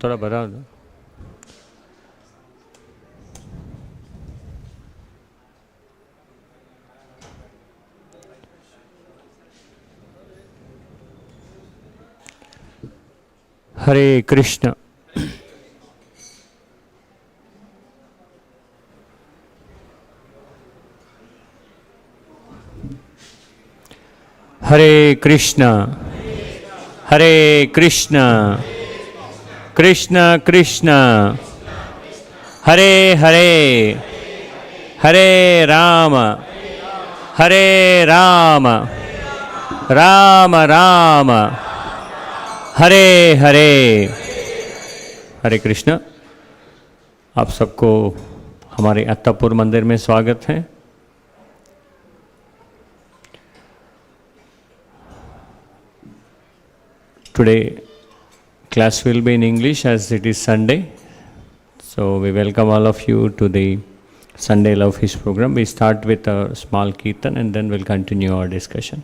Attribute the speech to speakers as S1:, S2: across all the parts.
S1: थोड़ा बढ़ा दो। हरे कृष्ण। हरे कृष्ण हरे कृष्ण कृष्ण कृष्ण हरे हरे हरे राम राम राम हरे हरे। हरे कृष्ण। आप सबको हमारे अत्तापुर मंदिर में स्वागत है। Today class will be in English as it is Sunday. So we welcome all of you to the Sunday Love Feast program. We start with a small kirtan and then we'll continue our discussion.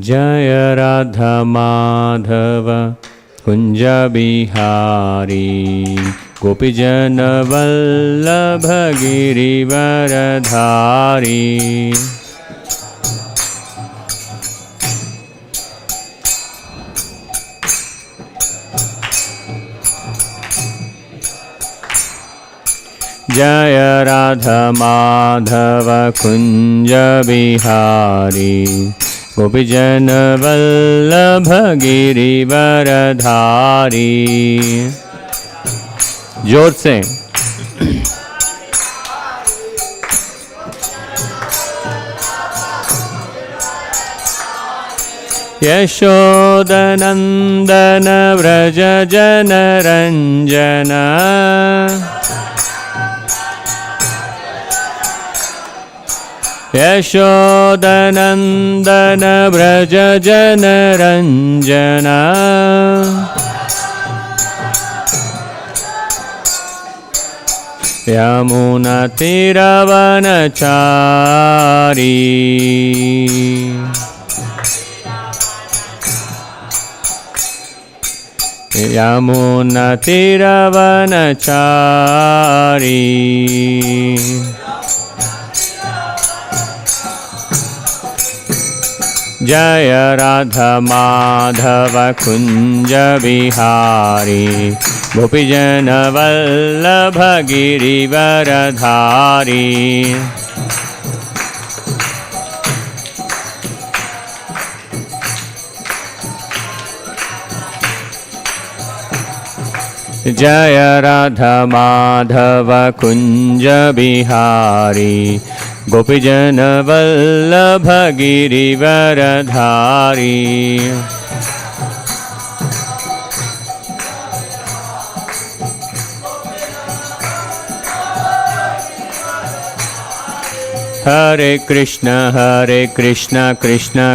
S1: Jaya Radha Madhava Kunja Bihari Gopijana Vallabha Girivaradhari Jaya Radha Madhava Kunja Bihari Gopijana Vallabha Girivaradhari। जोर से यशोदनंदन व्रज जन रंजना यशोदनंदन व्रज जन रंजना यमुना तीरवनचारी यमुना तीरवनचारी जय राधा माधव कुंज बिहारी गोपीजन वल्लभ गिरिवरधारी। जय राधा माधव कुंज बिहारी गोपीजन वल्लभ गिरिवरधारी। हरे कृष्ण कृष्ण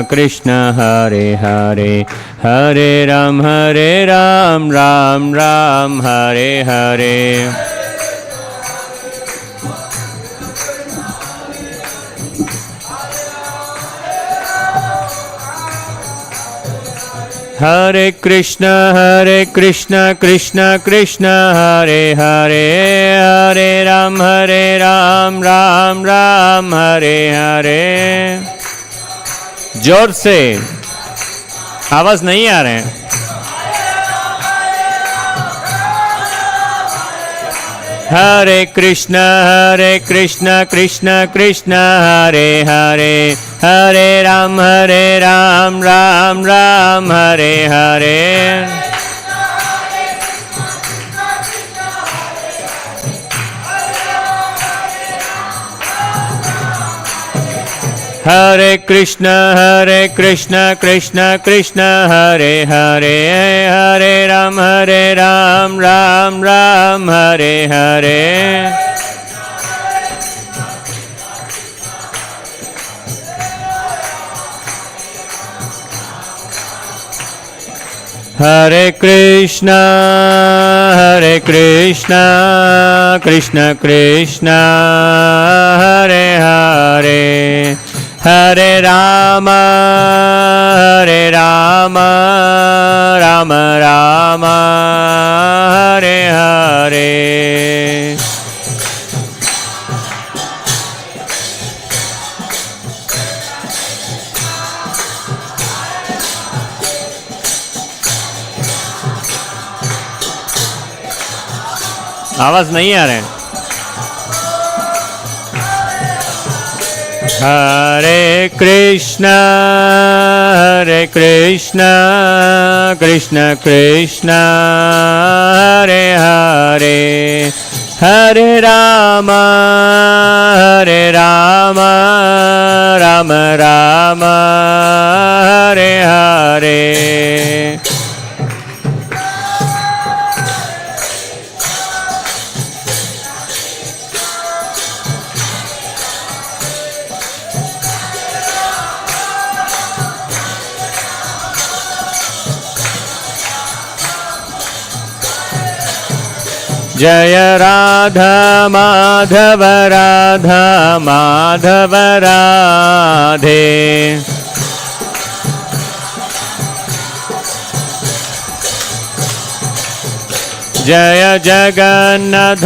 S1: कृष्ण हरे हरे हरे राम राम राम हरे हरे। हरे कृष्ण कृष्ण कृष्ण हरे हरे हरे राम राम राम हरे हरे। जोर से, आवाज नहीं आ रहे हैं। हरे कृष्ण कृष्ण कृष्ण हरे हरे हरे राम राम राम हरे हरे। हरे कृष्ण कृष्ण कृष्ण हरे हरे हरे राम राम राम हरे हरे। हरे कृष्ण कृष्ण कृष्ण हरे हरे Hare Rama, Hare Rama, Rama Rama, Hare Hare. आवाज नहीं आ रहे हैं. Hare Krishna, Krishna Krishna, Hare Hare, Hare Rama, Rama Rama, Hare Hare. जय राधा माधव राधा माधव राधे. जय जगन्नाथ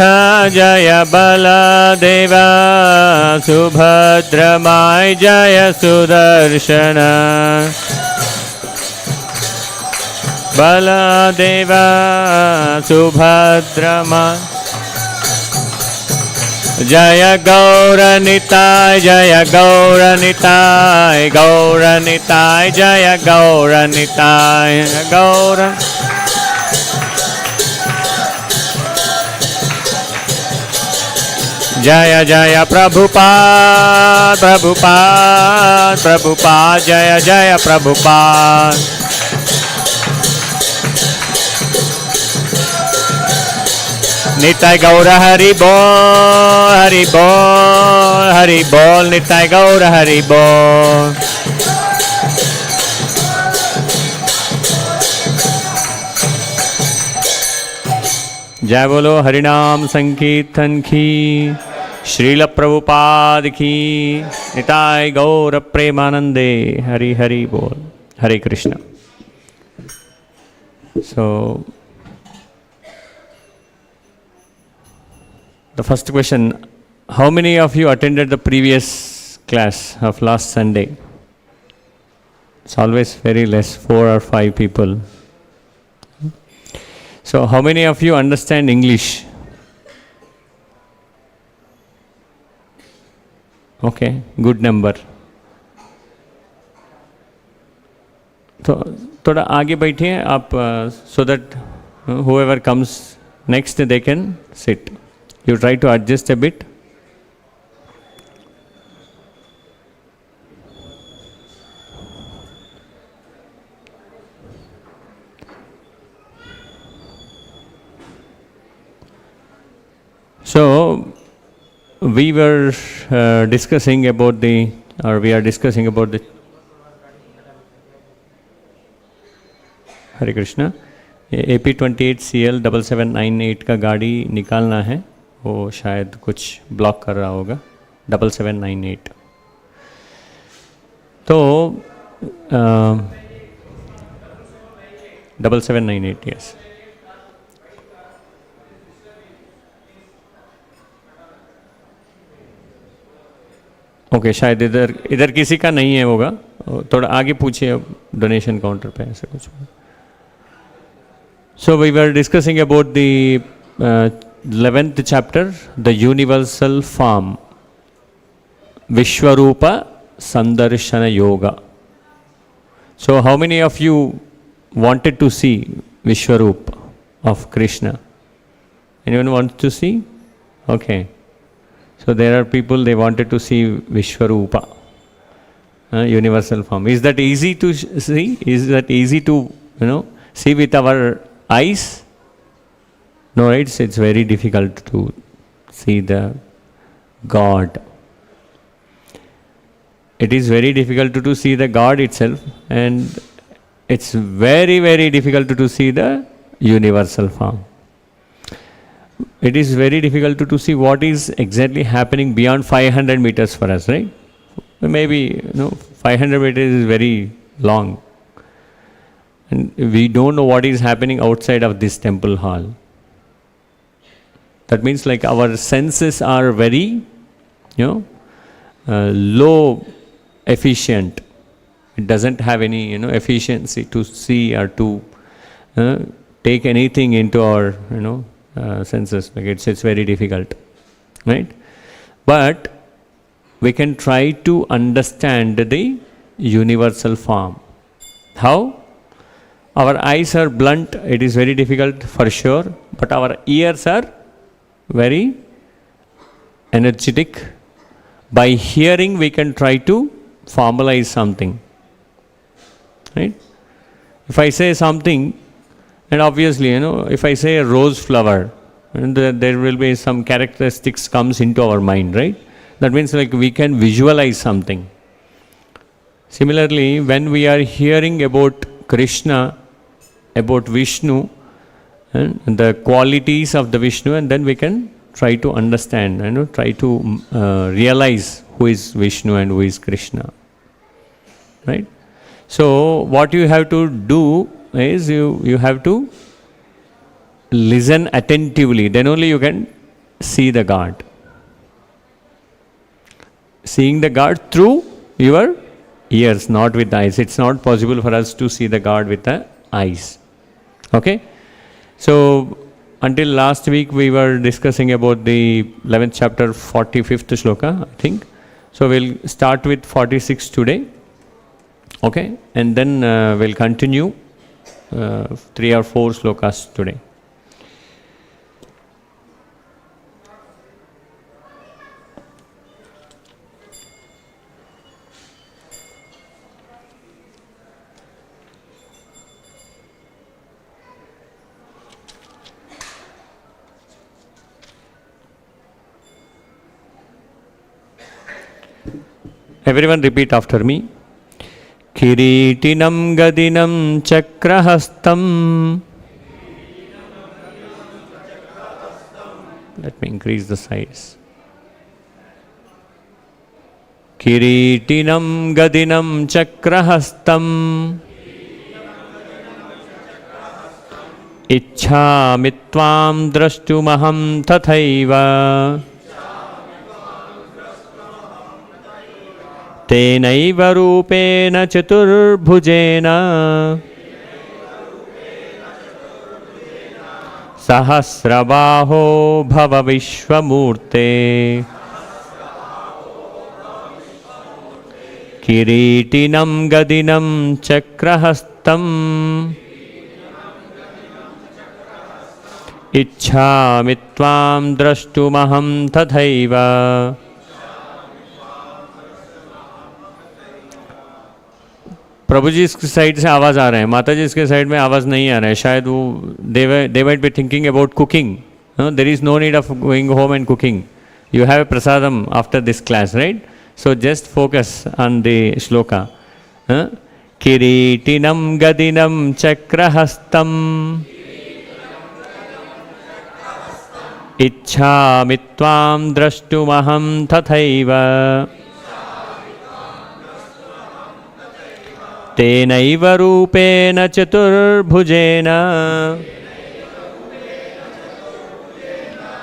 S1: जय बलदेवा सुभद्रमाय जय सुदर्शन. बलदेवा सुभद्रमा. जय गौरनिताय जय गौरनिताय गौरनिताय जय गौरनिताय गौर. जय जय प्रभुपाद प्रभुपाद प्रभुपाद जय जय प्रभुपाद. निताय गौर हरि बोल हरि बोल हरि बोल. निताय गौर हरि बोल. जय बोलो हरिनाम संकीर्तन की. श्रील प्रभुपाद की. निताय गौर प्रेमानंदे. हरि हरि बोल. हरे Krishna. So the first question, how many of you attended the previous class of last Sunday? It's always very less, 4 or 5 people. So how many of you understand English? Okay, good number. तो थोड़ा आगे बैठिए आप, so that whoever comes next they can sit. You try to adjust a bit. So we were discussing about we are discussing about the Hare Krishna. AP28CL 7798 का गाड़ी निकालना है, वो शायद कुछ ब्लॉक कर रहा होगा. 7798. तो 7798 यस. ओके, शायद इधर किसी का नहीं है होगा. थोड़ा आगे पूछिए डोनेशन काउंटर पे ऐसा कुछ. So we were discussing about the 11th chapter, the universal form, Vishvaroopam Sandarshana Yoga. So how many of you wanted to see Vishvaroop of Krishna? Anyone wants to see? Okay. So there are people, they wanted to see Vishvaroopam, universal form. Is that easy to see? Is that easy to, see with our eyes? No, right? It's very difficult to see the God. It is very difficult to see the God itself, and it's very, very difficult to see the universal form. It is very difficult to see what is exactly happening beyond 500 meters for us, right? Maybe 500 meters is very long. And we don't know what is happening outside of this temple hall. That means like our senses are very, low efficient. It doesn't have any, efficiency to see or to take anything into our, senses. Like it's very difficult, right? But we can try to understand the universal form. How? Our eyes are blunt, it is very difficult for sure, but our ears are very energetic. By hearing, we can try to formalize something. Right? If I say something, and obviously, if I say a rose flower, and there will be some characteristics comes into our mind, right? That means like we can visualize something. Similarly, when we are hearing about Krishna, about Vishnu, and the qualities of the Vishnu, and then we can try to understand, try to realize who is Vishnu and who is Krishna. Right? So, what you have to do is you have to listen attentively, then only you can see the God. Seeing the God through your ears, not with the eyes. It's not possible for us to see the God with the eyes. Okay? So, until last week we were discussing about the 11th chapter, 45th shloka, I think. So, we'll start with 46 today. Okay? And then we'll continue 3 or 4 shlokas today. Everyone repeat after me. Kiritinam gadinam chakrahastam. Let me increase the size. Kiritinam gadinam chakrahastam. Ichchamitvam drashtumaham tathaiva. Tenaiva rupena chaturbhujena sahasrabaho bhava vishvamurte kiritinam gadinam chakrahastam ichchamitvam drashtumaham tathaiva. प्रभु जी इसकी side से आवाज़ आ रहा है, माता जी इसके side में आवाज़ नहीं आ रहा है, शायद वो they might be thinking about cooking. There is no need of going home and cooking. You have a prasadam after this class, right? So just focus on the shloka. Kiritinam gadinam chakrahastam ichchamitvam drashtumaham tathaiva. Tenaiva rupena chaturbhujena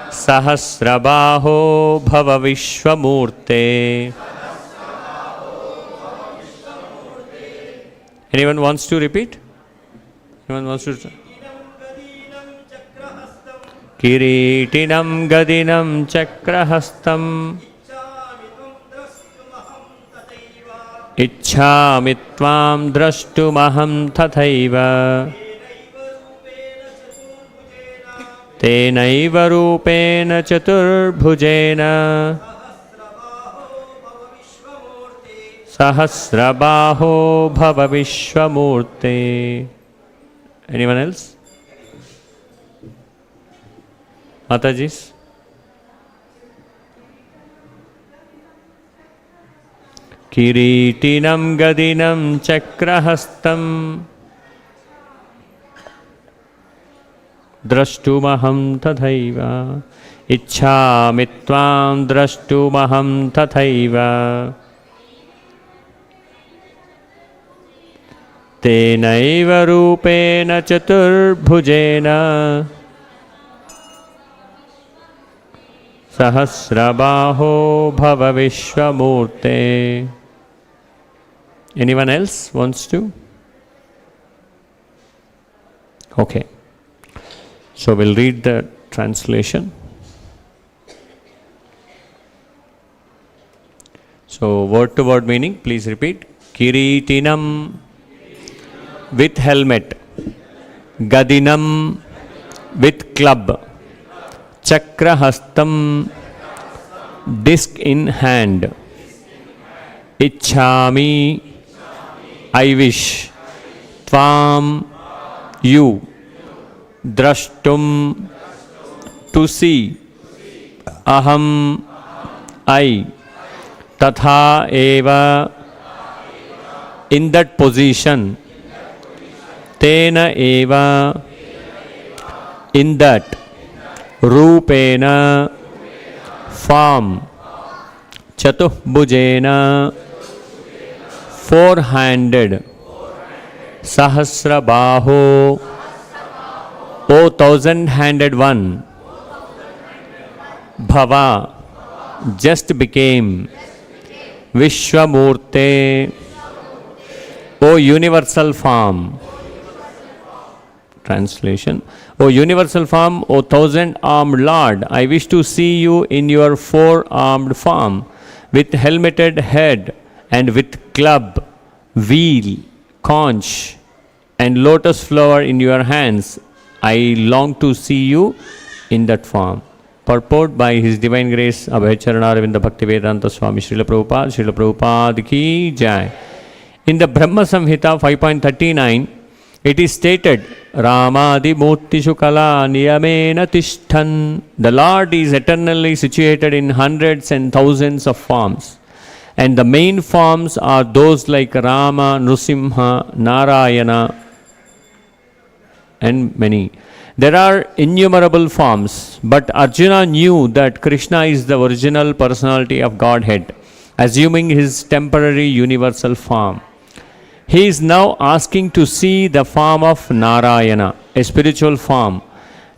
S1: sahasrabaho bhava vishvamurte. Anyone wants to repeat? Anyone wants to? Kiritinam gadinam chakrahastam Ichchamitvam drashtumaham tathaiva. Tenaiva rupena chaturbhujena sahasrabaho bhava vishvamurte. Anyone else? Mataji's? Kiritinam gadinam chakrahastam drashtumaham tathaiva. Ichchamitvam drashtumaham tathaiva. Tenaiva Rupena Chaturbhujena Sahasrabaho Bhava Vishvamurte. Anyone else wants to? Okay. So we'll read the translation. So word to word meaning, please repeat. Kiritinam with helmet, Gadinam with club, Chakrahastam disc in hand, Ichhami I wish, Tvam you, Drashtum to see, Aham I, Tatha eva in that position, Tena eva in that, Rupena form, Chaturbhujena four-handed, Sahasrabaho O thousand-handed one, Bhava just became, Vishvamurte O universal form. Translation. O universal form, O thousand-armed Lord, I wish to see you in your four-armed form, with helmeted head and with club, wheel, conch, and lotus flower in your hands. I long to see you in that form. Purport by His Divine Grace Abhayacharanaravindha Bhaktivedanta Swami Srila Prabhupada ki jai. In the Brahma Samhita 5.39, it is stated, Ramadi Murtishu Kala Niyamena Tishthan. The Lord is eternally situated in hundreds and thousands of forms. And the main forms are those like Rama, Nrusimha, Narayana, and many. There are innumerable forms, but Arjuna knew that Krishna is the original personality of Godhead, assuming his temporary universal form. He is now asking to see the form of Narayana, a spiritual form.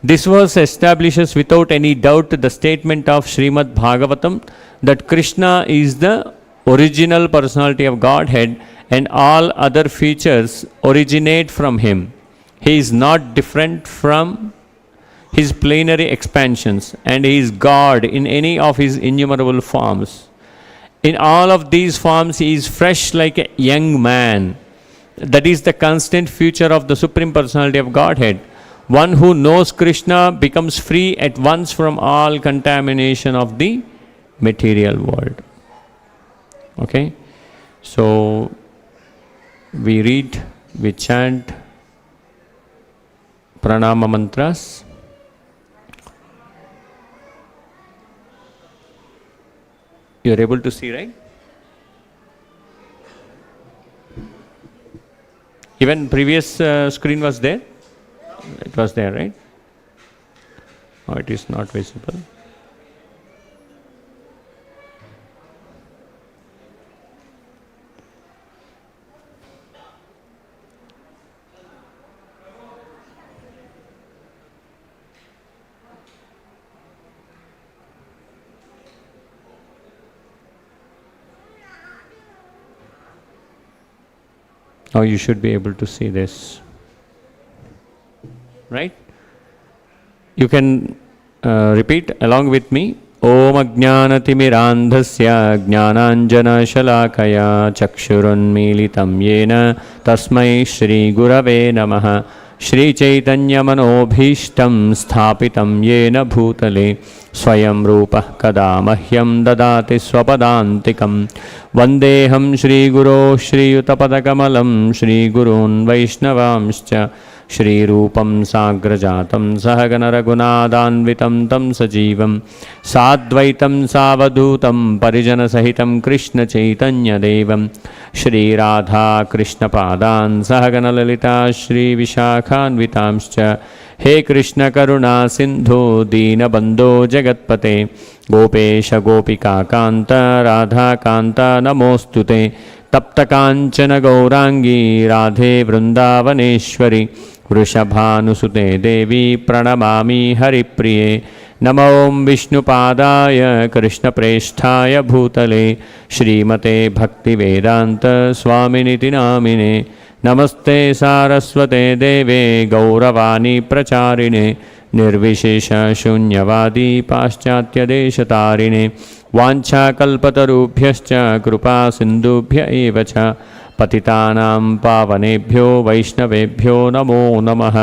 S1: This verse establishes without any doubt the statement of Śrīmad-Bhāgavatam that Krishna is the original personality of Godhead and all other features originate from him. He is not different from his plenary expansions, and he is God in any of his innumerable forms. In all of these forms, he is fresh like a young man. That is the constant future of the Supreme Personality of Godhead. One who knows Krishna becomes free at once from all contamination of the material world. Okay? So, we read, we chant pranama mantras. You are able to see, right? Even previous screen was there? It was there, right? Oh, it is not visible. Now you should be able to see this, right? You can repeat along with me. Om Ajnanatimirandhasya Jnananjana Shalakaya Chakshurunmilitam Yena Tasmai Shri Gurave Namaha Shri Chaitanya Manobhishtam Sthapitam Yena Bhutale Swayam Rupa Kada Mahyam Dadati Swapadantikam Vandeham Shri Guru Shri Yutapadakamalam Shri Gurun Vaishnavamscha Śrīrūpam Sagrajatam Sahagana Raghunadanvitam Tam Sajivam Sadvaitam Savadhutam Parijana Sahitam Krishna Chaitanya Devam Shri Radha Krishna Padan Sahagana Lalita Shri Vishakhanvitamscha He Krishna Karuna Sindhu Dina Bandho Jagatpate Gopesha Gopika Kanta Radha Kanta Namostute तप्तकाञ्चन Gaurangi Radhe Vrindavaneshwari वृषभानुसुते देवी प्रणमामि हरिप्रिये नमो विष्णुपादाय कृष्णप्रेष्ठाय भूतले श्रीमते भक्तिवेदांत स्वामिनिति नामिने नमस्ते सारस्वते देवे गौरवाणी प्रचारिणे निर्विशेष शून्यवादी पाश्चात्यदेशतारिणे वाञ्छाकल्पतरुभ्यश्च कृपा सिन्धुभ्य एव च पतितानां पावनेभ्यो वैष्णवेभ्यो नमो नमः।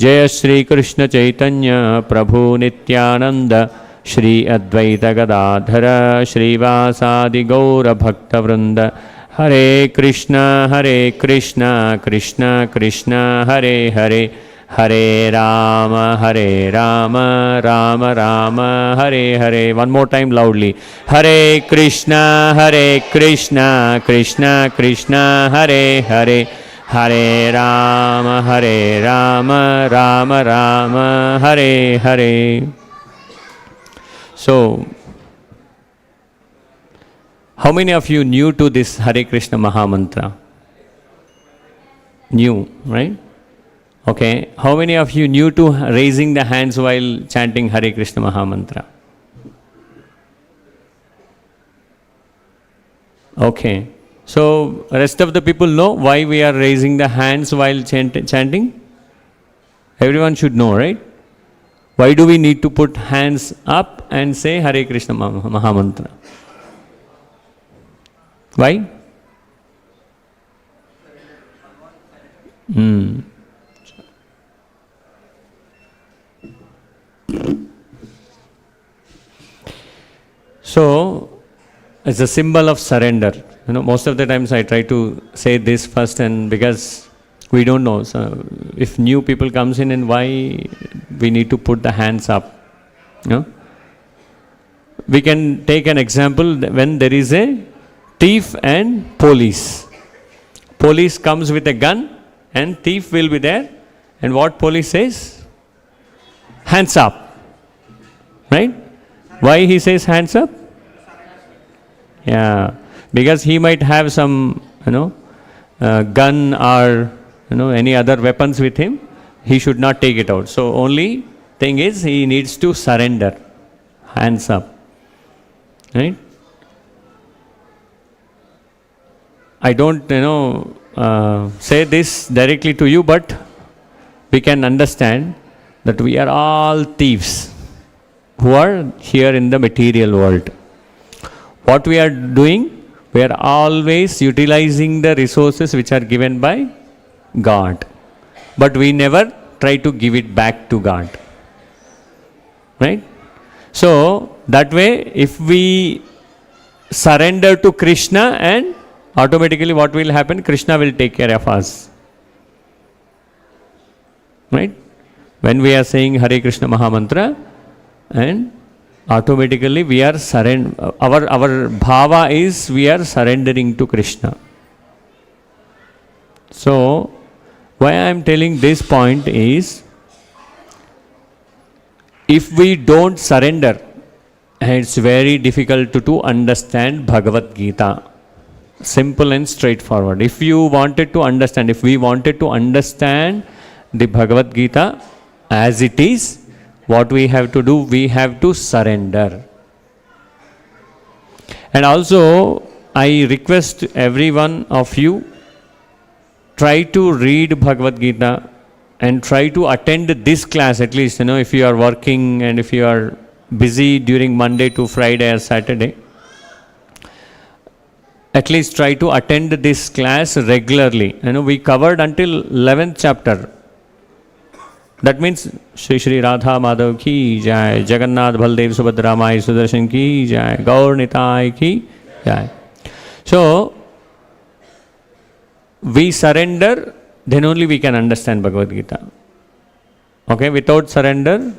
S1: जय श्री कृष्ण चैतन्य प्रभु नित्यानंद श्री अद्वैत गदाधर श्रीवासादि गौर भक्तवृंद। Hare Krishna Krishna Krishna Hare Hare Hare Rama Rama Rama Hare Hare. One more time loudly. Hare Krishna Krishna Krishna Hare Hare Hare Rama Rama Rama Hare Hare. So, how many of you new to this Hare Krishna Mahamantra? New, right? Okay. How many of you new to raising the hands while chanting Hare Krishna Mahamantra? Okay. So, rest of the people know why we are raising the hands while chanting? Everyone should know, right? Why do we need to put hands up and say Hare Krishna Mahamantra? Why? So, it's a symbol of surrender. You know, most of the times I try to say this first, and because we don't know, so if new people comes in, and why we need to put the hands up. You know? We can take an example when there is a thief and police. Police comes with a gun and thief will be there, and what police says? Hands up. Right? Why he says hands up? Yeah, because he might have some, gun or any other weapons with him. He should not take it out. So only thing is he needs to surrender. Hands up. Right? I don't say this directly to you, but we can understand that we are all thieves who are here in the material world. What we are doing, we are always utilizing the resources which are given by God, but we never try to give it back to God. Right? So that way, if we surrender to Krishna, and automatically what will happen? Krishna will take care of us. Right? When we are saying Hare Krishna Mahamantra, and automatically we are our bhava is we are surrendering to Krishna. So why I am telling this point is, if we don't surrender, it's very difficult to understand Bhagavad Gita. Simple and straightforward. If you wanted to understand, if we wanted to understand the Bhagavad Gita as it is, what we have to do? We have to surrender. And also, I request every one of you, try to read Bhagavad Gita and try to attend this class at least. If you are working and if you are busy during Monday to Friday or Saturday, at least try to attend this class regularly. We covered until 11th chapter. That means Shri Shri Radha Madhav ki jai, Jagannath Baldev Subhadra Mai Sudarshan ki jai, Gaur Nitai ki jai. So, we surrender, then only we can understand Bhagavad Gita. Okay, without surrender,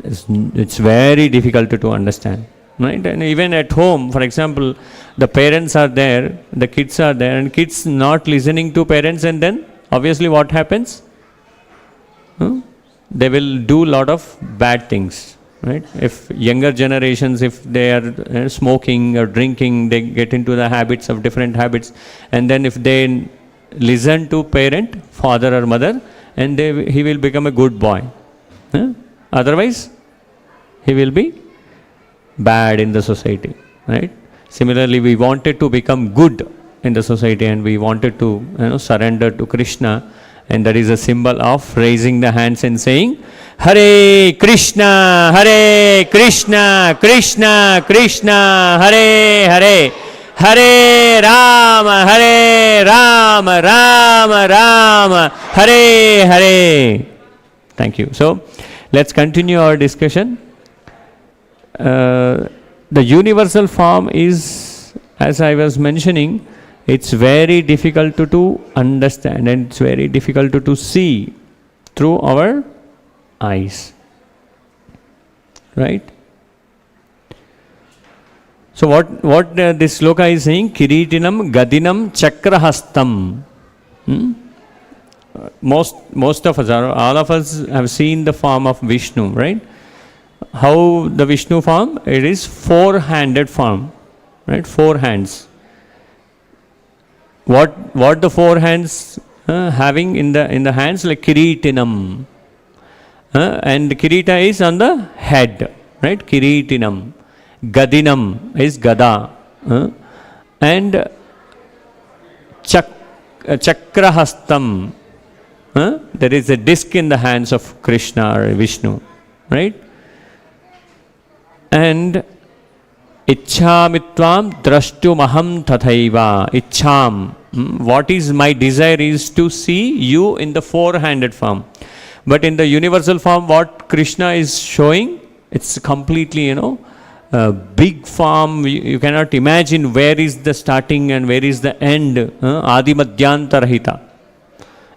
S1: it's very difficult to understand. Right? And even at home, for example, the parents are there, the kids are there, and kids not listening to parents, and then obviously what happens? They will do lot of bad things. right? If younger generations, if they are smoking or drinking, they get into the habits of different habits, and then if they listen to parent, father or mother, and he will become a good boy. Otherwise, he will be bad in the society, right? Similarly, we wanted to become good in the society, and we wanted to surrender to Krishna, and that is a symbol of raising the hands and saying, Hare Krishna, Krishna Krishna, Hare Hare, Hare Rama, Rama Rama, Hare Hare. Thank you. So, let's continue our discussion. The universal form is, as I was mentioning, it's very difficult to understand, and it's very difficult to see through our eyes. Right? So what this sloka is saying, Kiritinam Gadinam Chakrahastam. Most of us, all of us have seen the form of Vishnu, right? How the Vishnu form? It is four-handed form, right? Four hands. What the four hands having in the hands, like Kiritinam, and Kirita is on the head, right? Kiritinam. Gadinam is Gada, and Chakrahastam. There is a disc in the hands of Krishna or Vishnu, right? And Ichhamitvam drashtumaham tathaiva. Ichham. What is my desire is to see you in the four-handed form. But in the universal form, what Krishna is showing, it's completely, a big form. You cannot imagine where is the starting and where is the end. Adi Madhyantarahita.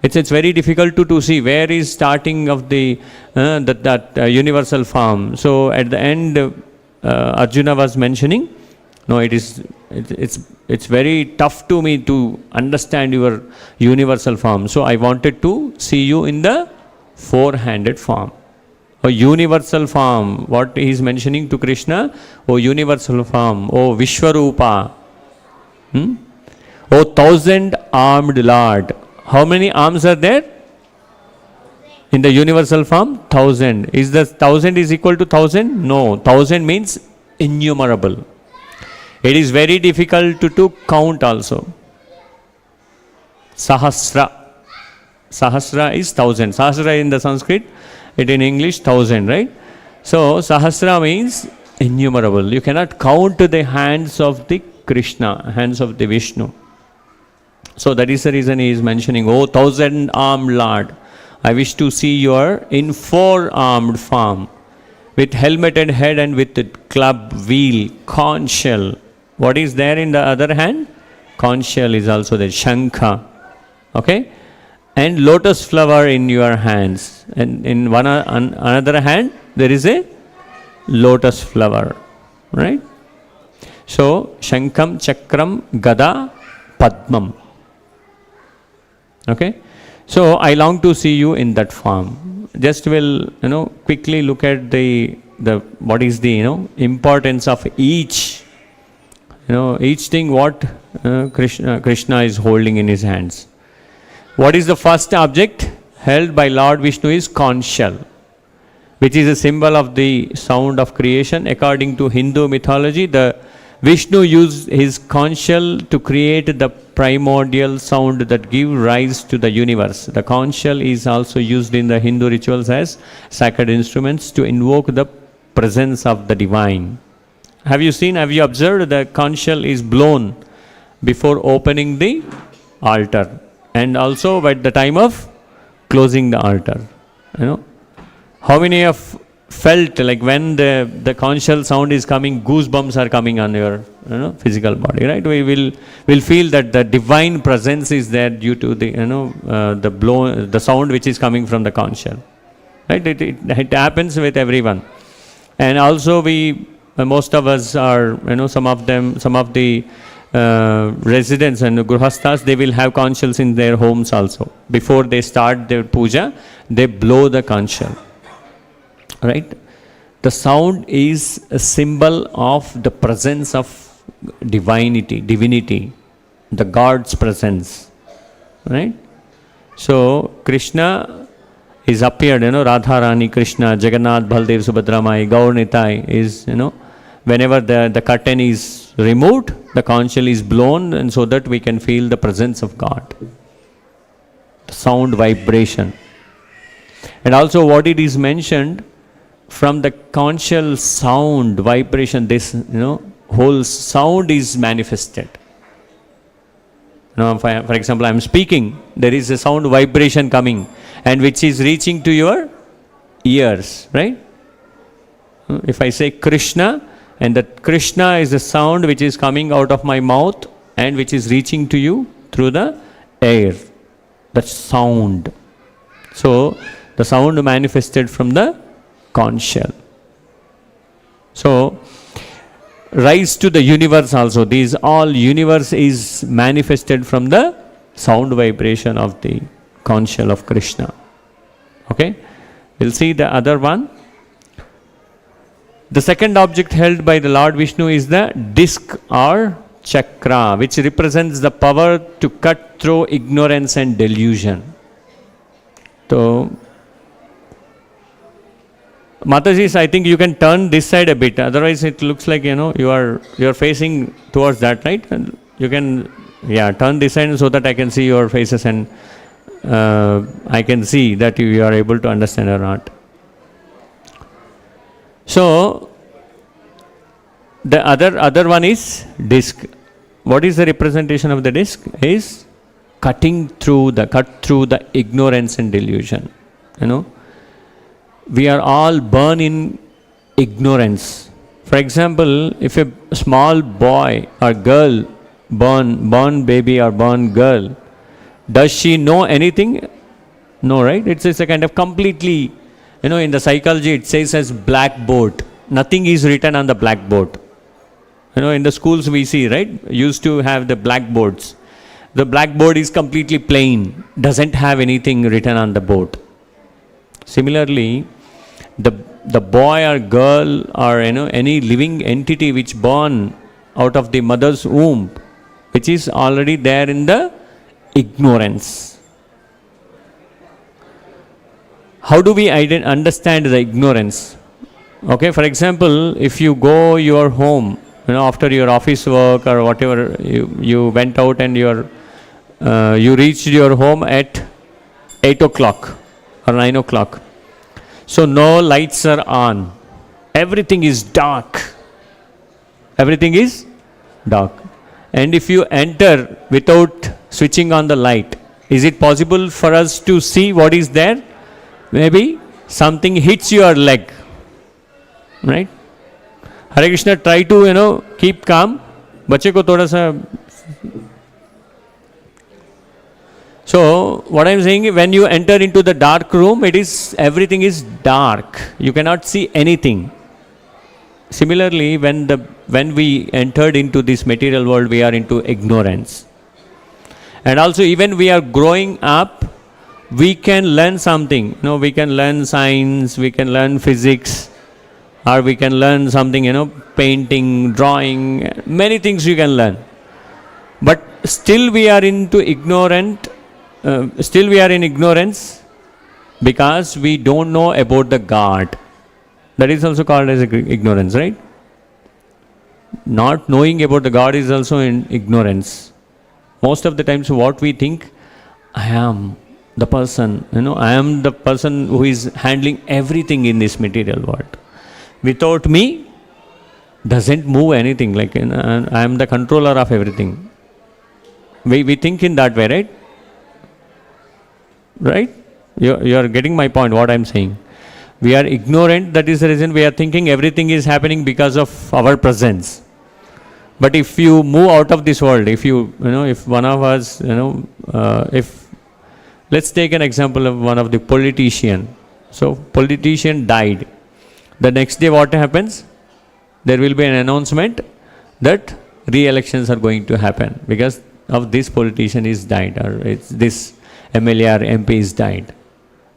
S1: It's very difficult to see where is starting of the that universal form. So at the end, Arjuna was mentioning, no, it's very tough to me to understand your universal form. So I wanted to see you in the four-handed form. A universal form. What he is mentioning to Krishna? Oh, universal form. Oh, Vishvaroopam. Oh, 1,000-armed Lord. How many arms are there? In the universal form, 1,000. Is the 1,000 is equal to 1,000? No. 1,000 means innumerable. It is very difficult to count also. Sahasra. Sahasra is 1,000. Sahasra in the Sanskrit, it in English 1,000, right? So Sahasra means innumerable. You cannot count the hands of the Krishna, hands of the Vishnu. So that is the reason he is mentioning, oh, 1,000-armed Lord, I wish to see you in four-armed form, with helmeted head and with the club, wheel, conch shell. What is there in the other hand? Conch shell is also there, Shankha. Okay? And lotus flower in your hands. And in another hand, there is a lotus flower. Right? So, Shankam, Chakram, Gada, Padmam. Okay? So, I long to see you in that form. Just will, quickly look at the what is the, importance of each, each thing what Krishna is holding in his hands. What is the first object held by Lord Vishnu is conch shell, which is a symbol of the sound of creation. According to Hindu mythology, the Vishnu used his conch shell to create the primordial sound that gives rise to the universe. The conch shell is also used in the Hindu rituals as sacred instruments to invoke the presence of the divine. Have you observed the conch shell is blown before opening the altar, and also at the time of closing the altar? How many have felt like when the conch shell sound is coming, goosebumps are coming on your physical body, right? We will feel that the divine presence is there due to the the sound which is coming from the conch shell, right? It happens with everyone. And also most of us are, some of the residents and grihasthas, they will have conch shells in their homes also. Before they start their puja, they blow the conch shell, right? The sound is a symbol of the presence of divinity, the God's presence, right? So Krishna is appeared, Radha Rani, Krishna, Jagannath, Baldev, Subhadra Mai, Gaur Nitai is, whenever the curtain is removed, the conch shell is blown, and so that we can feel the presence of God. The sound vibration. And also what it is mentioned, from the conch shell sound vibration, this whole sound is manifested. For example, I am speaking, there is a sound vibration coming, and which is reaching to your ears, right? If I say Krishna, and that Krishna is the sound which is coming out of my mouth and which is reaching to you through the air. That sound. So the sound manifested from the conch shell. So rise to the universe also. These all universe is manifested from the sound vibration of the conch shell of Krishna. Okay? We'll see the other one. The second object held by the Lord Vishnu is the disc or chakra, which represents the power to cut through ignorance and delusion. So, Mataji, I think you can turn this side a bit. Otherwise, it looks like you are facing towards that, right? And you can turn this side so that I can see your faces, and I can see that you are able to understand or not. So the other one is disc. What is the representation of the disc? Is cut through the ignorance and delusion. We are all born in ignorance. For example, if a small boy or girl, born baby or born girl, does she know anything? No, right? It's a kind of completely, in the psychology it says as blackboard. Nothing is written on the blackboard. In the schools we see, right? Used to have the blackboards. The blackboard is completely plain, doesn't have anything written on the board. Similarly, the boy or girl or any living entity which born out of the mother's womb, which is already there in the ignorance. How do we understand the ignorance? Okay, for example, if you go your home, after your office work or whatever, you went out and you reached your home at 8 o'clock or 9 o'clock. So no lights are on. Everything is dark. Everything is dark. And if you enter without switching on the light, is it possible for us to see what is there? Maybe something hits your leg. Right? Hare Krishna, try to, keep calm. Bache ko thoda sa. So, what I am saying is, when you enter into the dark room, everything is dark. You cannot see anything. Similarly, when we entered into this material world, we are into ignorance. And also, even we are growing up, we can learn something. We can learn science, we can learn physics, or we can learn something, painting, drawing, many things you can learn. But still we are into ignorance because we don't know about the God. That is also called as ignorance, right? Not knowing about the God is also in ignorance. Most of the times what we think, I am the person, I am the person who is handling everything in this material world. Without me, doesn't move anything, like I am the controller of everything. We think in that way, right? Right? You are getting my point, what I am saying. We are ignorant, that is the reason we are thinking everything is happening because of our presence. But if you move out of this world, if one of us, if, let's take an example of one of the politician. So, politician died. The next day what happens? There will be an announcement that re-elections are going to happen because of this politician is died, or it's this MLA or MP is died.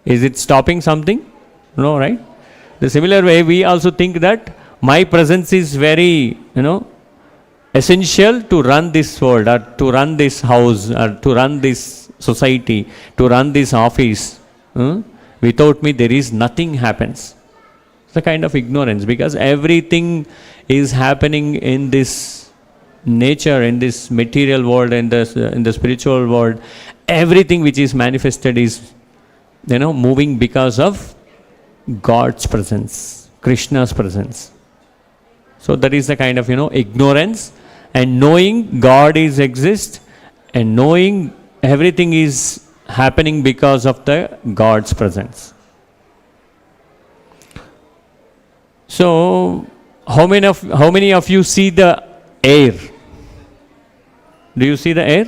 S1: Is it stopping something? No, right? The similar way, we also think that my presence is very, essential to run this world, or to run this house, or to run this society, to run this office. Without me, there is nothing happens. It's a kind of ignorance, because everything is happening in this nature, in this material world, in the spiritual world. Everything which is manifested is, moving because of God's presence, Krishna's presence. So that is the kind of, ignorance, and knowing God is exist, and knowing everything is happening because of the God's presence. So, how many of you see the air? Do you see the air?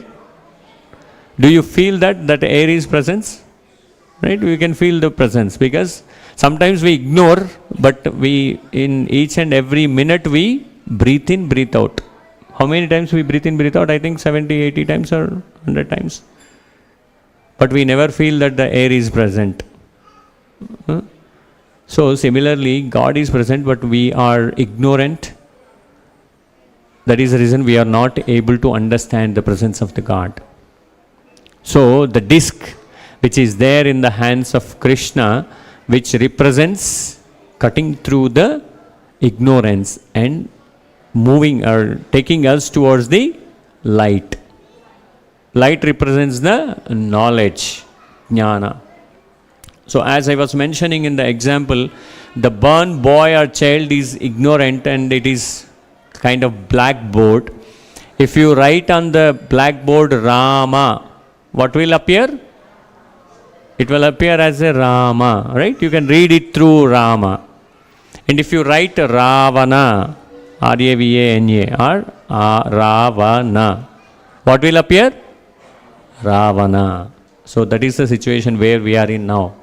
S1: Do you feel that air is presence? Right? We can feel the presence, because sometimes we ignore, but we, in each and every minute, we breathe in, breathe out. How many times we breathe in, breathe out? I think 70, 80 times or 100 times. But we never feel that the air is present. So similarly, God is present, but we are ignorant. That is the reason we are not able to understand the presence of the God. So the disc which is there in the hands of Krishna, which represents cutting through the ignorance and moving or taking us towards the light. Light represents the knowledge, jnana. So as I was mentioning in the example, the born boy or child is ignorant, and it is kind of blackboard. If you write on the blackboard Rama, what will appear? It will appear as a Rama, right? You can read it through Rama. And if you write Ravana, R-A-V-A-N-A, or Ravana, what will appear? Ravana. So that is the situation where we are in now.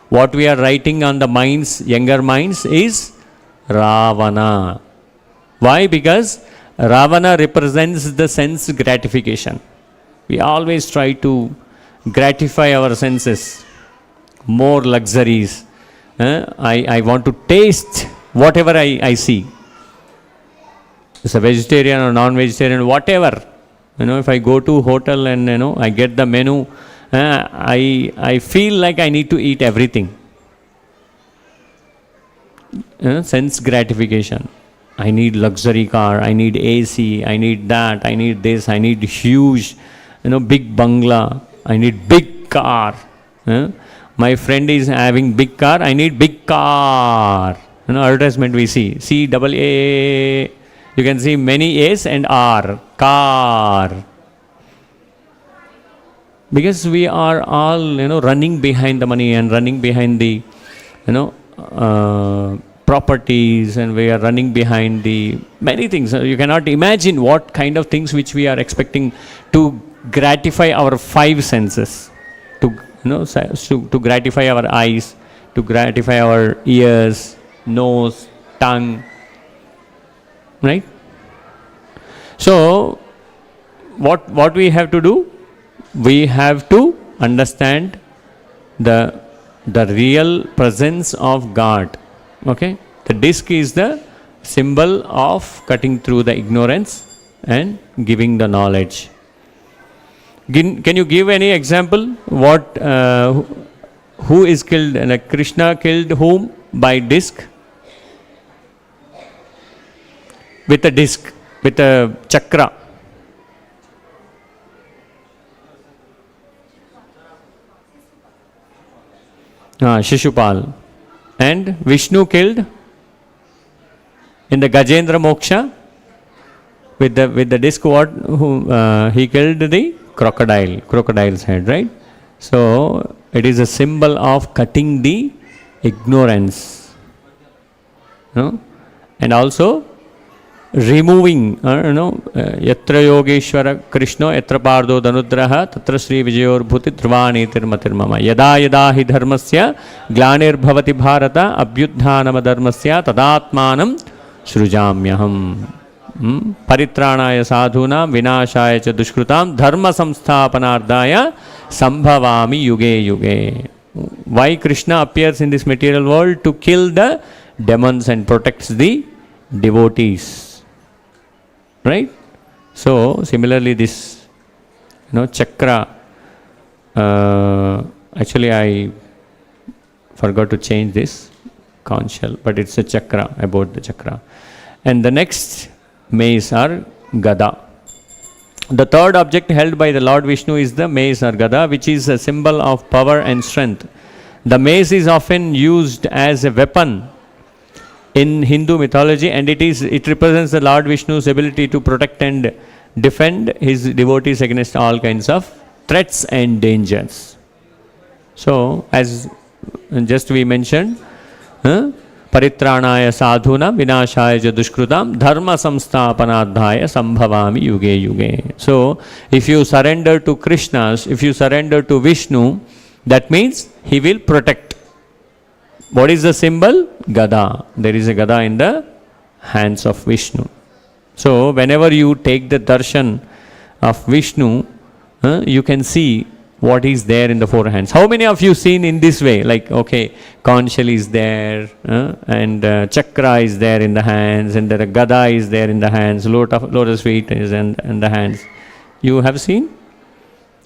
S1: What we are writing on the minds, younger minds, is Ravana. Why? Because Ravana represents the sense gratification. We always try to gratify our senses, more luxuries. I want to taste whatever I see. It's a vegetarian or non-vegetarian, whatever. If I go to hotel and I get the menu, I feel like I need to eat everything. Sense gratification. I need luxury car, I need AC, I need that, I need this, I need huge, big bungalow, I need big car. My friend is having big car, I need big car. Advertisement we see, C-double-A, you can see many A's and R, car. Because we are all, running behind the money and running behind the, properties, and we are running behind the many things. You cannot imagine what kind of things which we are expecting to gratify our five senses, to gratify our eyes, to gratify our ears, nose, tongue, right? So what we have to do? We have to understand the real presence of God. Okay, the disc is the symbol of cutting through the ignorance and giving the knowledge. Can you give any example? What, who is killed? Like Krishna killed whom by disc? With a disc, with a chakra. Shishupal. And Vishnu killed in the Gajendra Moksha with the disc. What? He killed the crocodile's head, right? So it is a symbol of cutting the ignorance, and also removing, yatra yogeshwara krishno yatra pardo danudraha tatra sri vijayor bhuti dhruvani tirmatirmama yada yada hi dharmasya glanir bhavati bharata abhyudhanam dharmasya tadatmanam srujamyaham paritranaya sadhuna vinashaya cha dushkrutam dharma samsthapanardaya sambhavami yuge yuge. Why Krishna appears in this material world? To kill the demons and protects the devotees. Right? So, similarly this, chakra, actually I forgot to change this conch shell, but it's a chakra, about the chakra. And the next mace or gada. The third object held by the Lord Vishnu is the mace or gada, which is a symbol of power and strength. The mace is often used as a weapon in Hindu mythology, and it represents the Lord Vishnu's ability to protect and defend his devotees against all kinds of threats and dangers. So, as just we mentioned, Paritranaya sadhuna vinashaya dushkrutam dharma samsthapanadhaya sambhavami yuge yuge. So, if you surrender to Krishna, if you surrender to Vishnu, that means he will protect. What is the symbol? Gada. There is a gada in the hands of Vishnu. So, whenever you take the darshan of Vishnu, you can see what is there in the four hands. How many of you seen in this way? Like, okay, conch shell is there, and chakra is there in the hands, and the gada is there in the hands, lotus feet is in the hands. You have seen?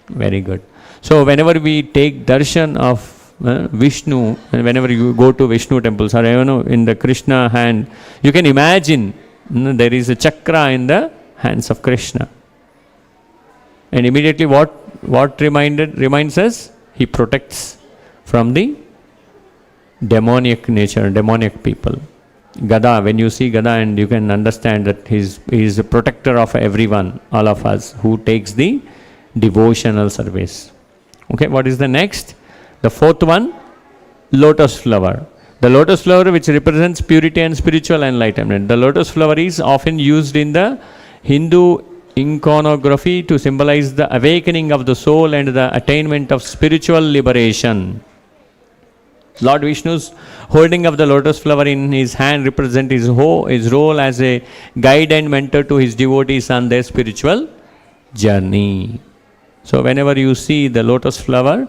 S1: Very good. So, whenever we take darshan of Vishnu, and whenever you go to Vishnu temples or in the Krishna hand, you can imagine there is a chakra in the hands of Krishna. And immediately what reminds us? He protects from the demoniac nature, demoniac people. Gada, when you see Gada, and you can understand that he is a protector of everyone, all of us, who takes the devotional service. Okay, what is the next? The fourth one, lotus flower. The lotus flower, which represents purity and spiritual enlightenment. The lotus flower is often used in the Hindu iconography to symbolize the awakening of the soul and the attainment of spiritual liberation. Lord Vishnu's holding of the lotus flower in his hand represents his role as a guide and mentor to his devotees on their spiritual journey. So whenever you see the lotus flower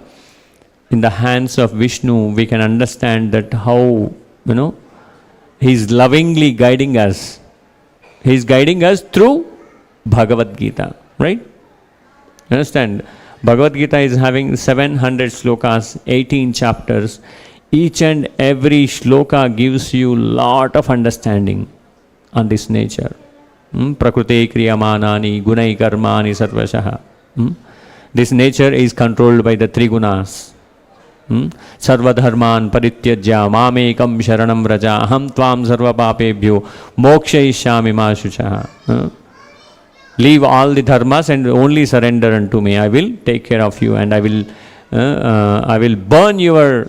S1: in the hands of Vishnu, we can understand that how, he is lovingly guiding us. He is guiding us through Bhagavad Gita, right? Understand? Bhagavad Gita is having 700 slokas, 18 chapters. Each and every shloka gives you lot of understanding on this nature. Prakrute kriyamanani gunai karmani sarvashaha. This nature is controlled by the three gunas. Sarvadharman parityajya mamekam sharanam raja aham tvam sarva papebhyo mokshayishyami ma shuchaha. Leave all the dharmas and only surrender unto me. I will take care of you, and I will burn your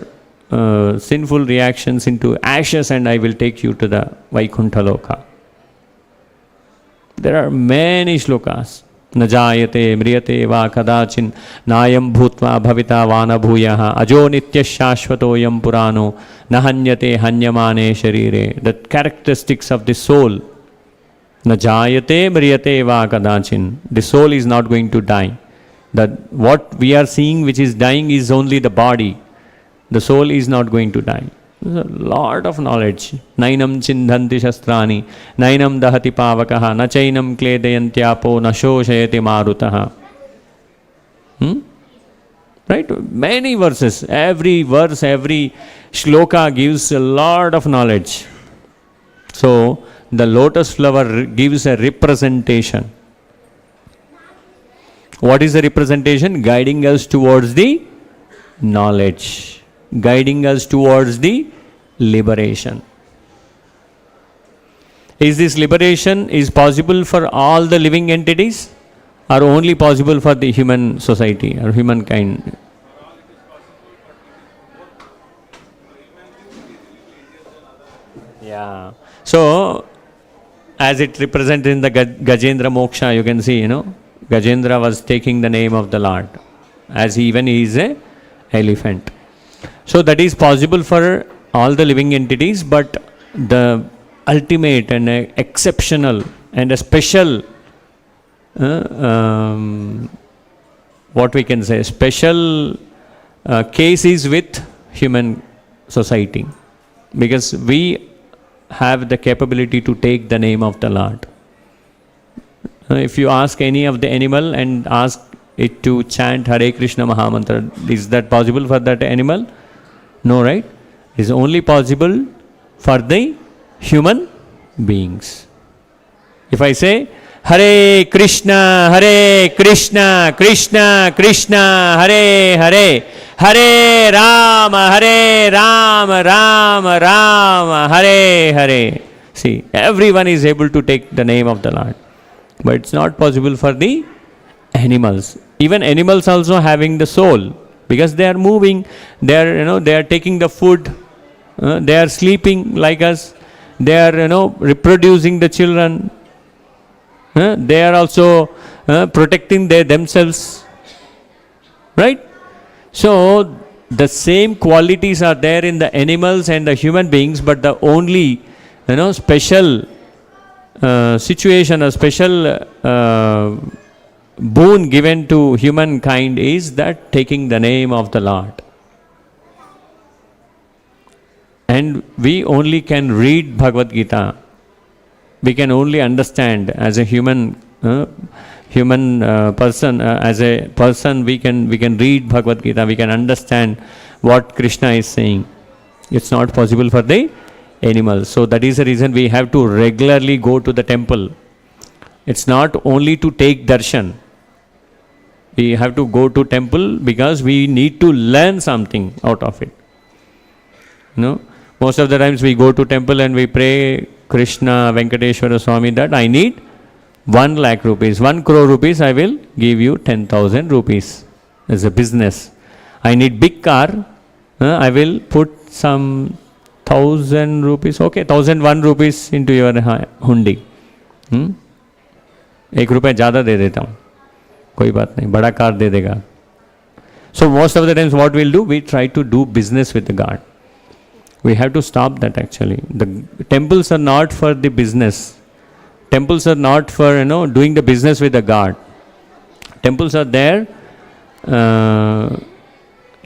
S1: sinful reactions into ashes, and I will take you to the Vaikuntha Loka. There are many shlokas. Najayate mriyate va kadachin nayam bhutva bhavita vana bhuyaha ajo nitya shashvatoyam purano nahanyate hanyamane sharire. The characteristics of the soul. Najayate mriyate va kadachin. The soul is not going to die. What we are seeing which is dying is only the body. The soul is not going to die. There's a lot of knowledge. Nainam chindhanti shastrani, nainam dahati pavakaha, na chainam kledayantyapo, na shoshayati marutaha. Right? Many verses. Every verse, every shloka gives a lot of knowledge. So, the lotus flower gives a representation. What is the representation? Guiding us towards the knowledge. Guiding us towards the liberation. Is this liberation is possible for all the living entities, or only possible for the human society or humankind? Yeah. So, as it represented in the Gajendra Moksha, you can see, Gajendra was taking the name of the Lord, as he is a elephant. So that is possible for all the living entities, but the ultimate and exceptional and a special, what we can say, special case is with human society, because we have the capability to take the name of the Lord. If you ask any of the animal and ask it to chant Hare Krishna Mahamantra, is that possible for that animal? No, right? It's only possible for the human beings. If I say Hare Krishna, Krishna Krishna, Hare Hare, Hare Rama, Rama Rama, Hare Hare. See, everyone is able to take the name of the Lord. But it's not possible for the animals. Even animals also having the soul, because they are moving, they are taking the food, they are sleeping like us, they are reproducing the children, they are also protecting themselves, right? So the same qualities are there in the animals and the human beings, but the only special situation, a special boon given to humankind is that taking the name of the Lord. And we only can read Bhagavad Gita. We can only understand as a human person. As a person, we can read Bhagavad Gita. We can understand what Krishna is saying. It's not possible for the animals. So that is the reason we have to regularly go to the temple. It's not only to take darshan. We have to go to temple because we need to learn something out of it. Most of the times we go to temple and we pray Krishna Venkateshwara Swami that I need 1 lakh rupees, 1 crore rupees, I will give you 10,000 rupees as a business. I need big car, I will put some 1,000 rupees, okay, 1,001 rupees into your hundi. 1 रुपया ज़्यादा दे देता हूँ, कोई बात नहीं, बड़ा car दे देगा. So most of the times what we'll do, we try to do business with the God. We have to stop that actually. The temples are not for the business. Temples are not for doing the business with the God. Temples are there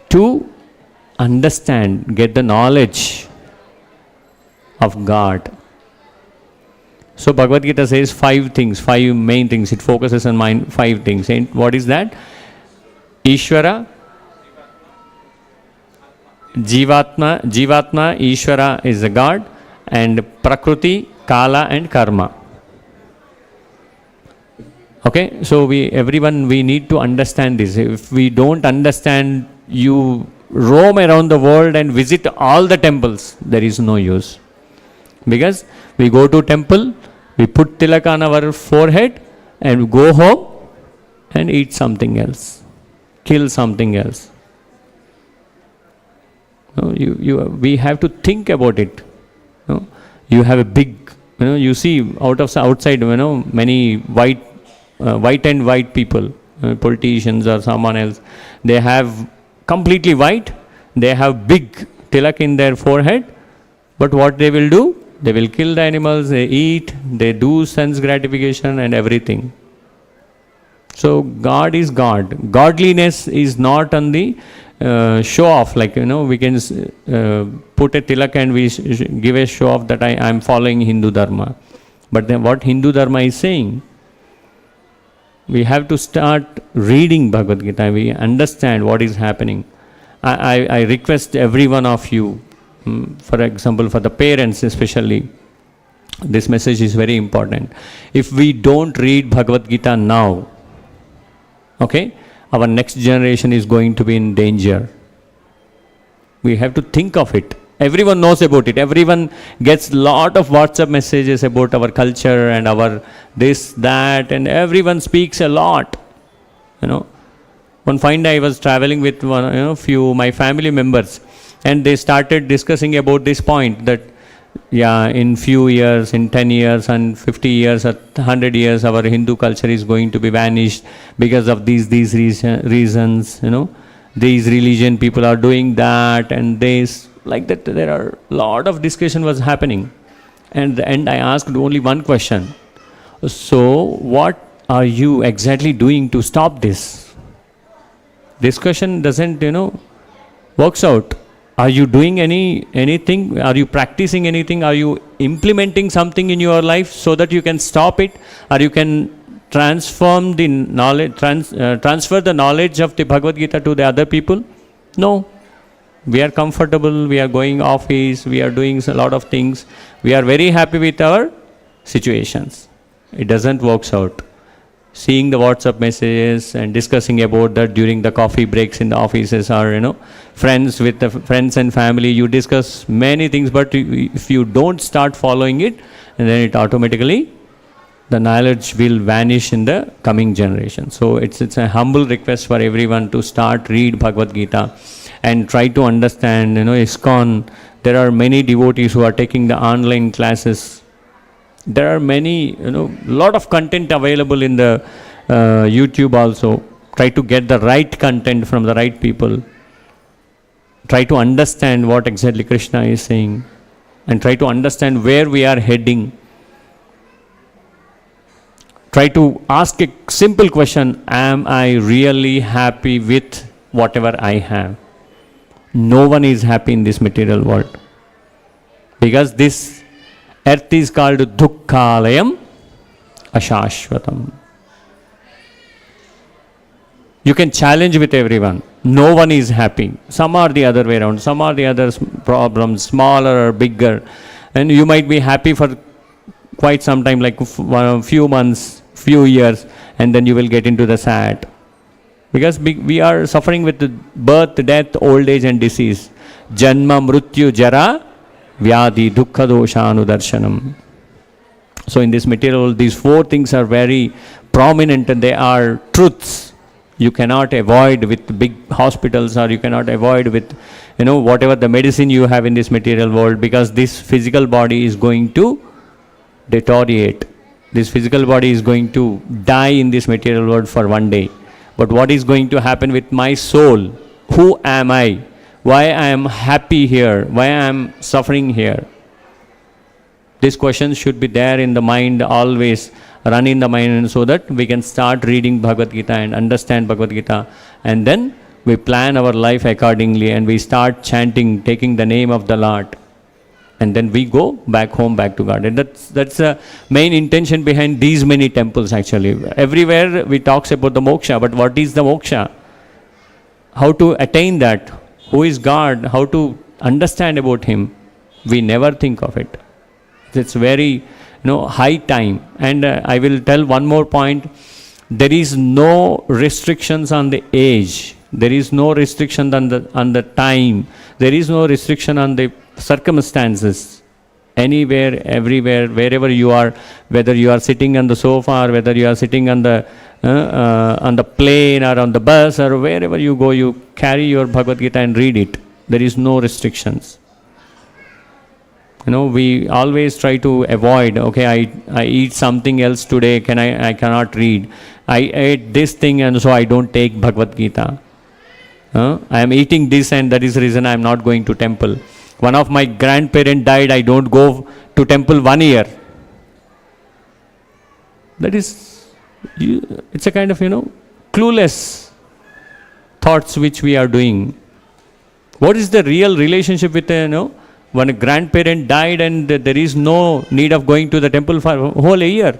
S1: to understand, get the knowledge of God. So Bhagavad Gita says 5 things, 5 main things. It focuses on 5 things. And what is that? Ishvara, Jivatma, Ishvara is the God, and Prakriti, Kala and Karma. Okay, so everyone we need to understand this. If we don't understand, you roam around the world and visit all the temples, there is no use. Because we go to temple, we put tilak on our forehead and go home and eat something else, kill something else. We have to think about it. You have a big, you see outside, many white and white people, politicians or someone else, they have completely white, they have big tilak in their forehead, but what they will do? They will kill the animals, they eat, they do sense gratification and everything. So God is God. Godliness is not on the show off, like we can put a tilak and we give a show off that I am following Hindu Dharma. But then what Hindu Dharma is saying, we have to start reading Bhagavad Gita. We understand what is happening. I request every one of you, for example, for the parents especially, this message is very important. If we don't read Bhagavad Gita now, okay, our next generation is going to be in danger. We have to think of it. Everyone knows about it. Everyone gets lot of WhatsApp messages about our culture and our this, that, and everyone speaks a lot. One fine day I was traveling with few my family members, and they started discussing about this point that in few years, in 10 years and 50 years or 100 years, our Hindu culture is going to be vanished because of these reasons. These religion people are doing that and this, like that. There are a lot of discussion was happening, and I asked only one question. So what are you exactly doing to stop this? Discussion doesn't Works out. Are you doing anything? Are you practicing anything? Are you implementing something in your life so that you can stop it, or you can transform the knowledge, transfer the knowledge of the Bhagavad Gita to the other people? No. We are comfortable, we are going office, we are doing a lot of things. We are very happy with our situations. It doesn't work out. Seeing the WhatsApp messages and discussing about that during the coffee breaks in the offices, or friends with the friends and family, you discuss many things, but if you don't start following it, and then it automatically, the knowledge will vanish in the coming generation. So it's a humble request for everyone to start read Bhagavad Gita and try to understand. ISKCON, there are many devotees who are taking the online classes. There are many, lot of content available in the YouTube also. Try to get the right content from the right people. Try to understand what exactly Krishna is saying, and try to understand where we are heading. Try to ask a simple question: am I really happy with whatever I have? No one is happy in this material world, because this earth is called Dukkhalayam Ashashvatam. You can challenge with everyone. No one is happy. Some are the other way around. Some are the other problems, smaller or bigger. And you might be happy for quite some time, like a few months, few years, and then you will get into the sad. Because we are suffering with the birth, death, old age and disease. Janma, Mrityu, Jara, Vyadi, Dukkha, Dosha, Anudarshanam. So in this material, these four things are very prominent, and they are truths. You cannot avoid with big hospitals, or you cannot avoid with, whatever the medicine you have in this material world, because this physical body is going to deteriorate. This physical body is going to die in this material world for one day. But what is going to happen with my soul? Who am I? Why I am happy here? Why I am suffering here? This question should be there in the mind, always run in the mind, so that we can start reading Bhagavad Gita and understand Bhagavad Gita, and then we plan our life accordingly, and we start chanting, taking the name of the Lord, and then we go back home, back to God. And that's the main intention behind these many temples actually. Everywhere we talks about the moksha, but what is the moksha? How to attain that? Who is God? How to understand about Him? We never think of it. It's very high time. And I will tell one more point. There is no restrictions on the age. There is no restriction on the time. There is no restriction on the circumstances. Anywhere, everywhere, wherever you are, whether you are sitting on the sofa, or whether you are sitting on the plane or on the bus, or wherever you go, you carry your Bhagavad Gita and read it. There is no restrictions. We always try to avoid, okay, I eat something else today, I cannot read. I ate this thing, and so I don't take Bhagavad Gita. I am eating this, and that is the reason I am not going to temple. One of my grandparents died, I don't go to temple 1 year. That is, it's a kind of, clueless thoughts which we are doing. What is the real relationship with, when a grandparent died and there is no need of going to the temple for a whole year?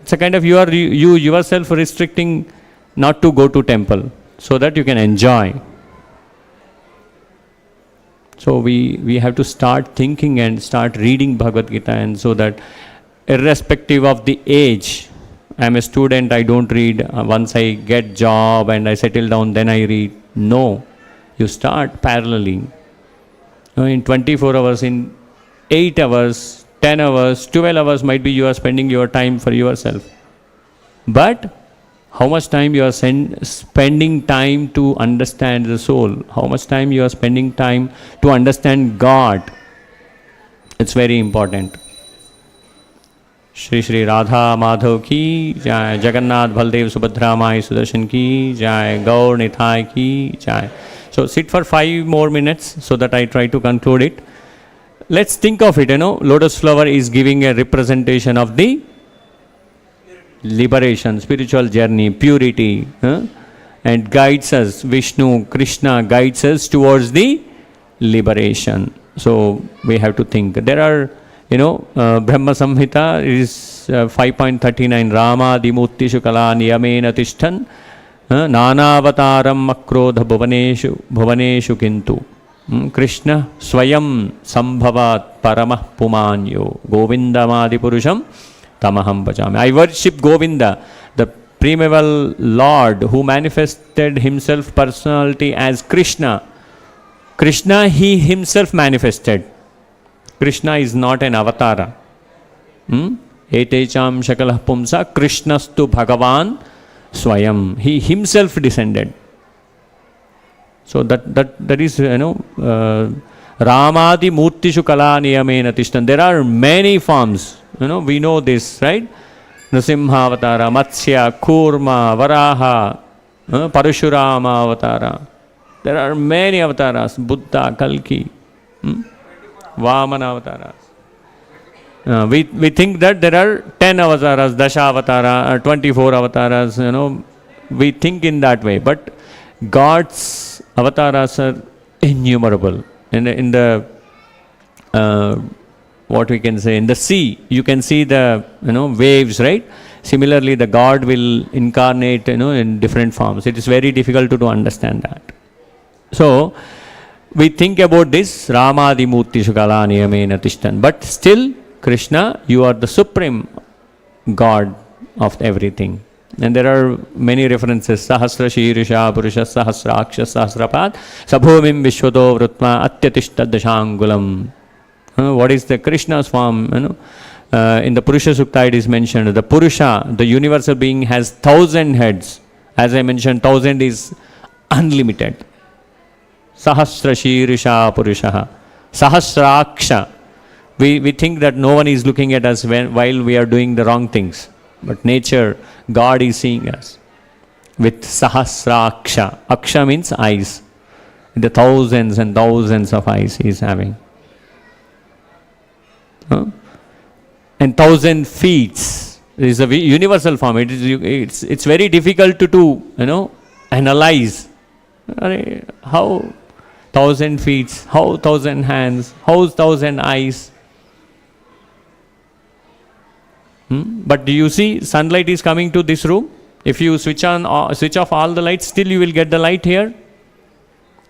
S1: It's a kind of, you yourself restricting not to go to temple so that you can enjoy. So we have to start thinking and start reading Bhagavad Gita, and so that irrespective of the age, I am a student, I don't read. Once I get job and I settle down, then I read. No, you start paralleling. In 24 hours, in 8 hours, 10 hours, 12 hours might be you are spending your time for yourself. But how much time you are spending time to understand the soul? How much time you are spending time to understand God? It's very important. Shri Shri Radha Madhav ki jai, Jagannath Baldev Subhadra Mai Sudarshan ki jai, Gaur Nithai ki jai. So sit for 5 more minutes so that I try to conclude it. Let's think of it, lotus flower is giving a representation of the liberation, spiritual journey, purity. and guides us. Vishnu, Krishna guides us towards the liberation. So we have to think. There are, Brahma Samhita is 5.39. Rama Dimuttishu Kala Niyamena Tishtan Nanavataram Makrodha Bhuvaneshu Kintu. Krishna Swayam Sambhavat Paramah Pumanyo Govindamadi Purusham Tamaham Bhajami. I worship Govinda, the primeval Lord who manifested himself personality as Krishna. Krishna, he himself manifested. Krishna is not an avatara. Etecham Shakalah Pumsa Krishnastu Bhagavan Swayam. He himself descended. So that is, Ramadi Murtishu Kala Niyamena Tishtan. There are many forms. We know this, right? Nrsimha Avatara, Matsya, Kurma, Varaha, Parashurama Avatara. There are many avatars. Buddha, Kalki, Vamana Avataras. We think that there are 10 avatars, Dasha Avatara, or 24 avatars, we think in that way. But God's avatars are innumerable. In the what we can say, in the sea, you can see the waves, right? Similarly, the God will incarnate in different forms. It is very difficult to understand that. So we think about this Ramadi Murti Shukala Niyamena Tishtan. But still, Krishna, you are the supreme God of everything. And there are many references. Sahasra Shīrisha Purusha Sahasraksha Sahasrapad Sabhumim Vishwado Vrutma Atyatishta Dashangulam. What is the Krishna's form? In the Purusha Sukta it is mentioned. The Purusha, the universal being, has 1,000 heads. As I mentioned, 1,000 is unlimited. Sahasra Shīrisha Purusha Sahasraksha. We think that no one is looking at us while we are doing the wrong things. But nature, God is seeing us with Sahasraksha. Aksha means eyes. The thousands and thousands of eyes he is having. And 1,000 feet is a universal form. It's very difficult to analyze. How 1,000 feet, how 1,000 hands, how 1,000 eyes. But do you see sunlight is coming to this room? If you switch off all the lights, still you will get the light here,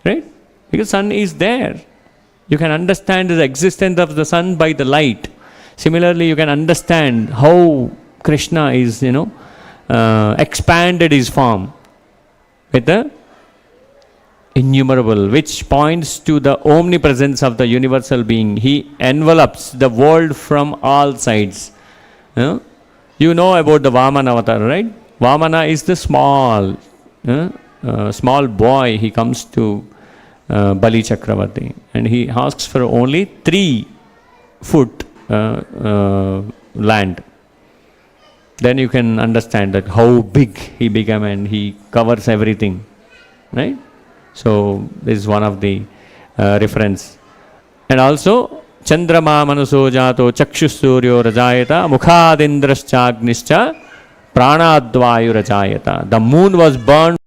S1: right? Because sun is there. You can understand the existence of the sun by the light. Similarly, you can understand how Krishna is, expanded his form with the innumerable, which points to the omnipresence of the universal being. He envelops the world from all sides. You know about the Vamana avatar, right? Vamana is the small boy. He comes to Bali Chakravarti and he asks for only 3 foot land. Then you can understand that how big he became and he covers everything, right? So this is one of the reference. And also Chandrama Manuso Jato Chakshussuryo Rajayata Mukhadindraschagnischa Pranadvayu Rajayata. The moon was burned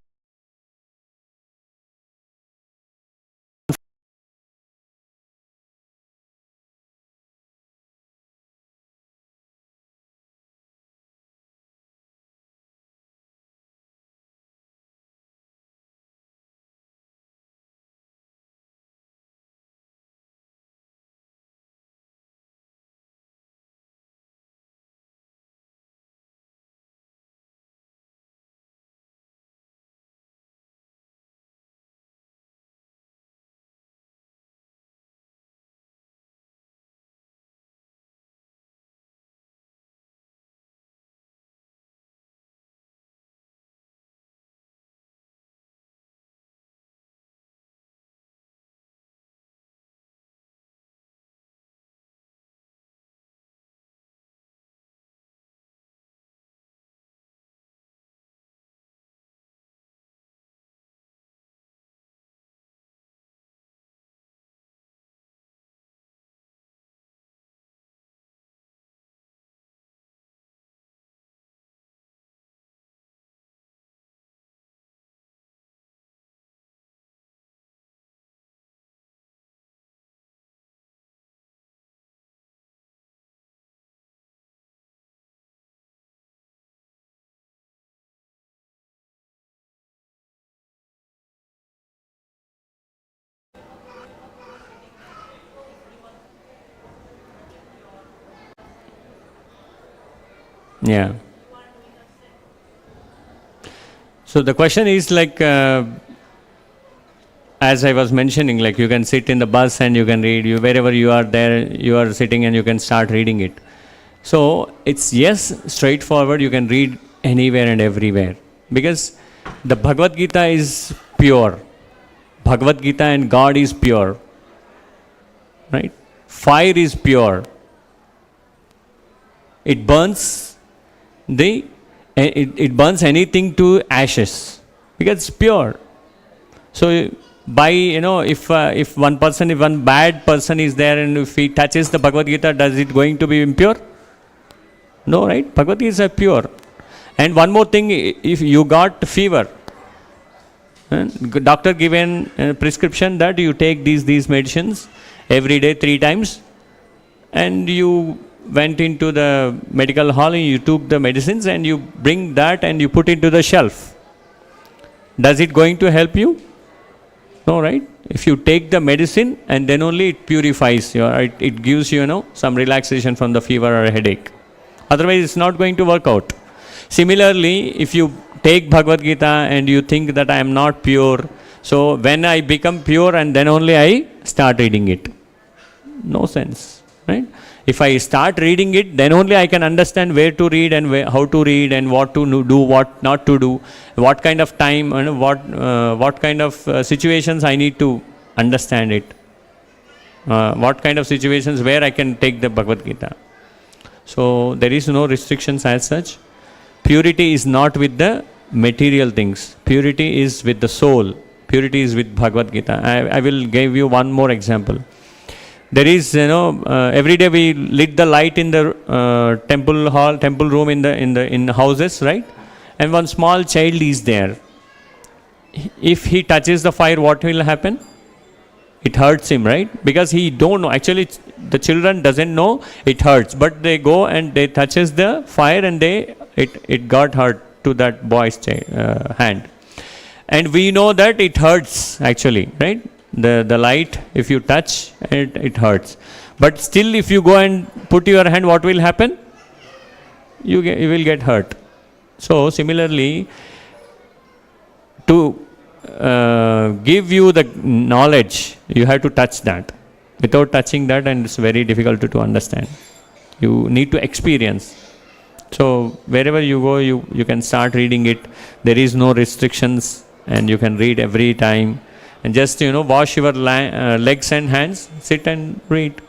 S1: Yeah. So the question is like, as I was mentioning, like you can sit in the bus and you can read, wherever you are there, you are sitting and you can start reading it. So it's straightforward, you can read anywhere and everywhere. Because the Bhagavad Gita is pure. Bhagavad Gita and God is pure. Right? Fire is pure. It burns it burns anything to ashes because it's pure. So by if one bad person is there and if he touches the Bhagavad Gita, does it going to be impure? No, right? Bhagavad Gita is pure. And one more thing, if you got fever, doctor given a prescription that you take these medicines every day 3 times, and you went into the medical hall and you took the medicines and you bring that and you put into the shelf. Does it going to help you? No, right? If you take the medicine and then only it purifies you, it gives you, some relaxation from the fever or headache. Otherwise, it's not going to work out. Similarly, if you take Bhagavad Gita and you think that I am not pure, so when I become pure and then only I start reading it. No sense, right? If I start reading it, then only I can understand where to read and how to read and what to do, what not to do, what kind of time and what kind of situations I need to understand it. What kind of situations where I can take the Bhagavad Gita. So there is no restrictions as such. Purity is not with the material things. Purity is with the soul. Purity is with Bhagavad Gita. I will give you one more example. There is, every day we lit the light in the temple room in the houses, right? And one small child is there. If he touches the fire, what will happen? It hurts him, right? Because he don't know. Actually, the children doesn't know it hurts, but they go and they touches the fire and it got hurt to that boy's hand. And we know that it hurts actually, right? The light, if you touch, it hurts. But still, if you go and put your hand, what will happen? You will get hurt. So similarly, to give you the knowledge, you have to touch that. Without touching that, and it's very difficult to understand. You need to experience. So wherever you go, you can start reading it. There is no restrictions, and you can read every time. And just, wash your legs and hands, sit and read.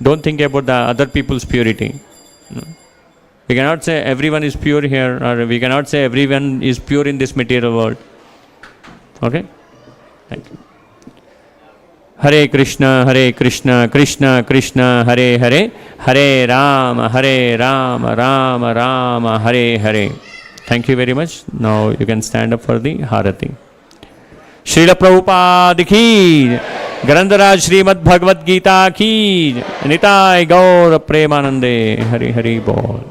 S1: Don't think about the other people's purity. We cannot say everyone is pure here, or we cannot say everyone is pure in this material world. Okay? Thank you. Hare Krishna, Krishna Krishna, Hare Hare, Hare Rama, Rama Rama, Hare Hare. Thank you very much. Now you can stand up for the Harati. Srila Prabhupada ki, Grantaraj Śrīmad-Bhāgavatam ki, Nitai Gaur Premanande, Hari Hari Bol.